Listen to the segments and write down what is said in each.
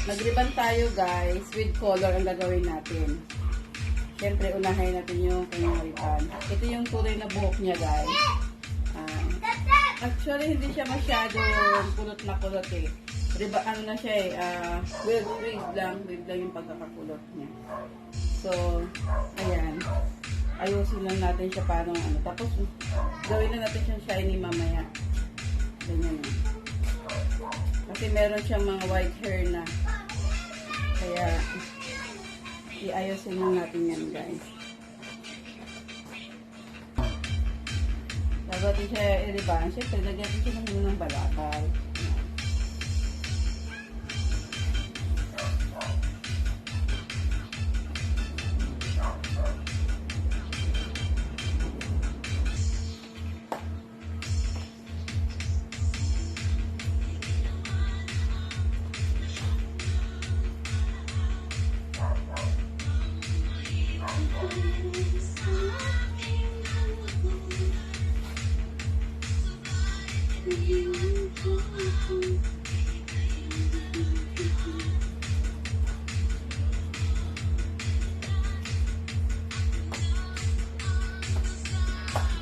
Mag-ribbon tayo guys, with color ang gagawin natin. Siyempre, unahin natin yung kanyang ribbon. Ito yung kulay na buhok niya guys. Actually, hindi siya masyadong kulot na kulot eh. Ribbon, ano na siya eh, wave lang yung pagkakakulot niya. So, ayan. Ayusin lang natin siya paano ano. Tapos, gawin na natin siyang shiny mamaya. Ganyan na. Kasi meron siyang mga white hair na. Kaya, iayusin lang natin yan guys. Bago natin siya i-ribbon, syempre, lagyan natin siya ng balakal.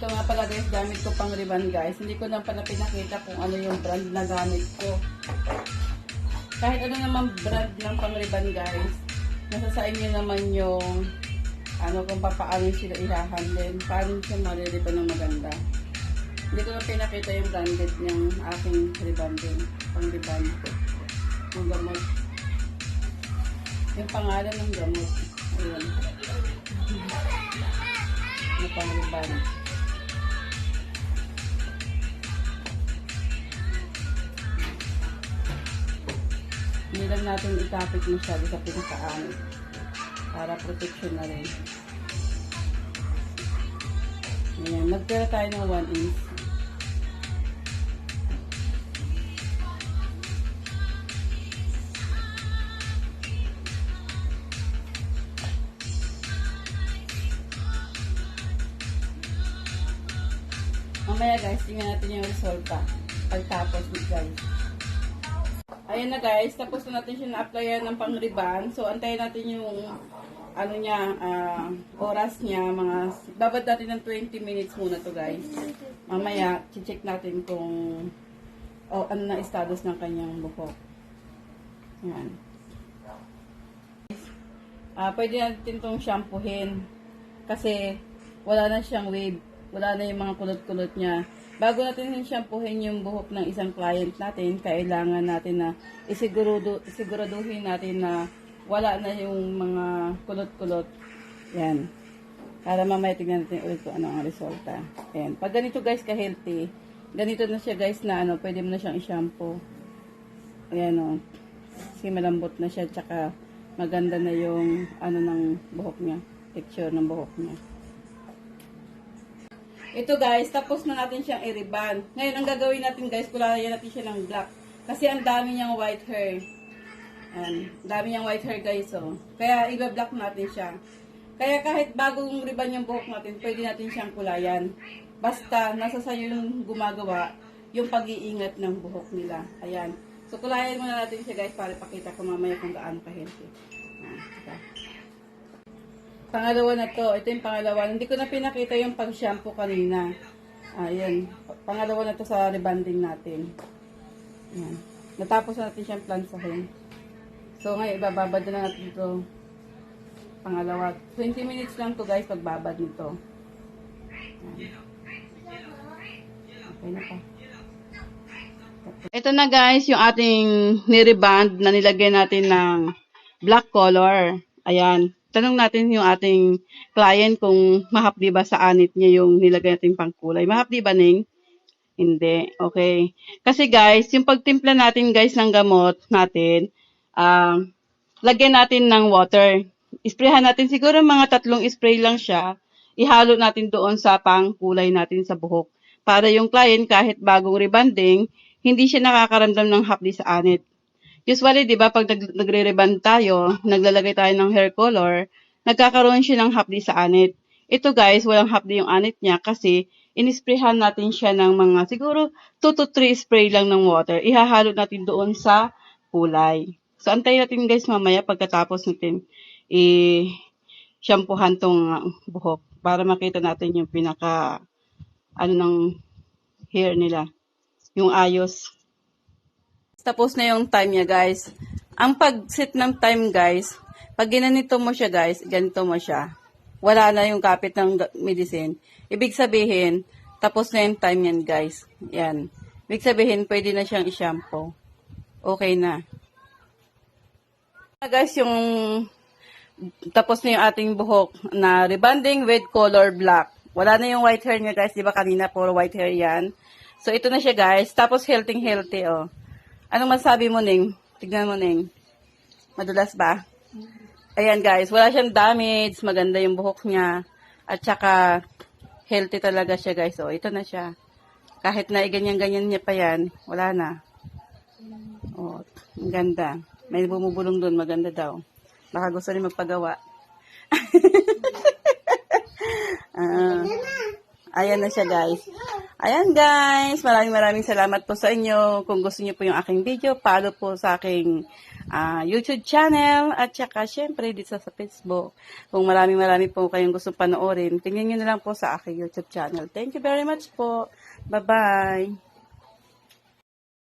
Ito nga pala guys, gamit ko pang ribbon guys. Hindi ko lang pala pinakita kung ano yung brand na gamit ko. Kahit ano naman brand ng pang ribbon guys, nasa sa inyo naman yung ano kung paano sila i-handle, paano siya mariribbon ng maganda. Hindi ko lang pinakita yung branded ng aking ribbon din, pang ribbon ko. Yung gamot. Yung pangalan ng gamot. Ayun. Yung pang ribbon. Hindi lang natin itapit masyado sa pinakaan para protection na rin. Ayan, nagtira tayo ng 1 inch. Mamaya guys, tingnan natin yung resulta pagtapos guys. Ayan na guys, tapos na natin siya na-applyan ng pang-ribbon. So, antayin natin yung ano niya, oras niya. Babad natin ng 20 minutes muna to guys. Mamaya, check natin kung ano na status ng kanyang buhok. Ayan. Pwede natin itong shampoohin. Kasi, wala na siyang wave. Wala na yung mga kulot-kulot niya. Bago natin shampoohin yung buhok ng isang client natin, kailangan natin na isiguraduhin natin na wala na yung mga kulot-kulot. Yan. Para mamaya tignan natin ulit kung ano ang resulta. Ayan. Pag ganito guys ka-healthy, ganito na siya guys na ano, pwede mo na siyang i-shampoo. Ayan o. Kasi malambot na siya, tsaka maganda na yung ano ng buhok niya. Texture ng buhok niya. Ito guys, tapos na natin siyang i-ribbon. Ngayon, ang gagawin natin guys, kularayan natin siya ng black. Kasi ang dami niyang white hair. Ayan, dami niyang white hair guys, oh. Kaya i-black natin siya. Kaya kahit bagong ribbon yung buhok natin, pwede natin siyang kulayan. Basta, nasa sayo yung gumagawa, yung pag-iingat ng buhok nila. Ayan. So, kulayan muna natin siya guys, para ipakita ko mamaya kung gaano ka-healthy. Pangalawa na to. Ito yung pangalawa. Hindi ko na pinakita yung pag-shampoo kanina. Ayan. Pangalawa na to sa rebonding natin. Ayan. Natapos na natin siyang plansahin. So, ngayon, ibababad na natin ito. Pangalawa. 20 minutes lang to guys, pagbabad nito. Ayan. Okay na pa. Ito na guys, yung ating niriband na nilagay natin ng black color. Ayan. Tanong natin yung ating client kung mahapdi ba sa anit niya yung nilagay natin pangkulay. Mahapdi ba, Ning? Hindi. Okay. Kasi guys, yung pagtimpla natin guys ng gamot natin, lagyan natin ng water. Isprayhan natin siguro mga 3 spray lang siya. Ihalo natin doon sa pangkulay natin sa buhok. Para yung client kahit bagong rebonding, hindi siya nakakaramdam ng hapdi sa anit. Usually, di ba, pag nagre-rebond tayo, naglalagay tayo ng hair color, nagkakaroon siya ng hapdi sa anit. Ito guys, walang hapdi yung anit niya kasi inisprayhan natin siya ng mga siguro 2 to 3 spray lang ng water. Ihahalo natin doon sa kulay. So, antayin natin guys mamaya pagkatapos natin i-shampoohan tong buhok para makita natin yung pinaka, ng hair nila. Yung ayos. Tapos na yung time niya guys. Ang pag-set ng time guys, pag ginanito mo siya guys, ganito mo siya. Wala na yung kapit ng medicine. Ibig sabihin, tapos na yung time yan guys. Yan. Ibig sabihin, pwede na siyang i-shampoo. Okay na. Guys, yung tapos na yung ating buhok na rebonding with color black. Wala na yung white hair niya guys. Di ba kanina puro white hair yan? So, ito na siya guys. Tapos healthy oh. Anong masabi mo, Ning? Tignan mo, Ning. Madulas ba? Ayan guys. Wala siyang damage. Maganda yung buhok niya. At saka, healthy talaga siya guys. So, ito na siya. Kahit na ganyan-ganyan niya pa yan, wala na. Oh, ang ganda. May bumubulong doon, maganda daw. Baka gusto rin magpagawa. Ayan na siya guys. Ayan guys, maraming salamat po sa inyo. Kung gusto niyo po yung aking video, follow po sa aking YouTube channel at saka syempre dito sa Facebook. Kung marami po kayong gusto panoorin, tingnan niyo na lang po sa aking YouTube channel. Thank you very much po. Bye-bye.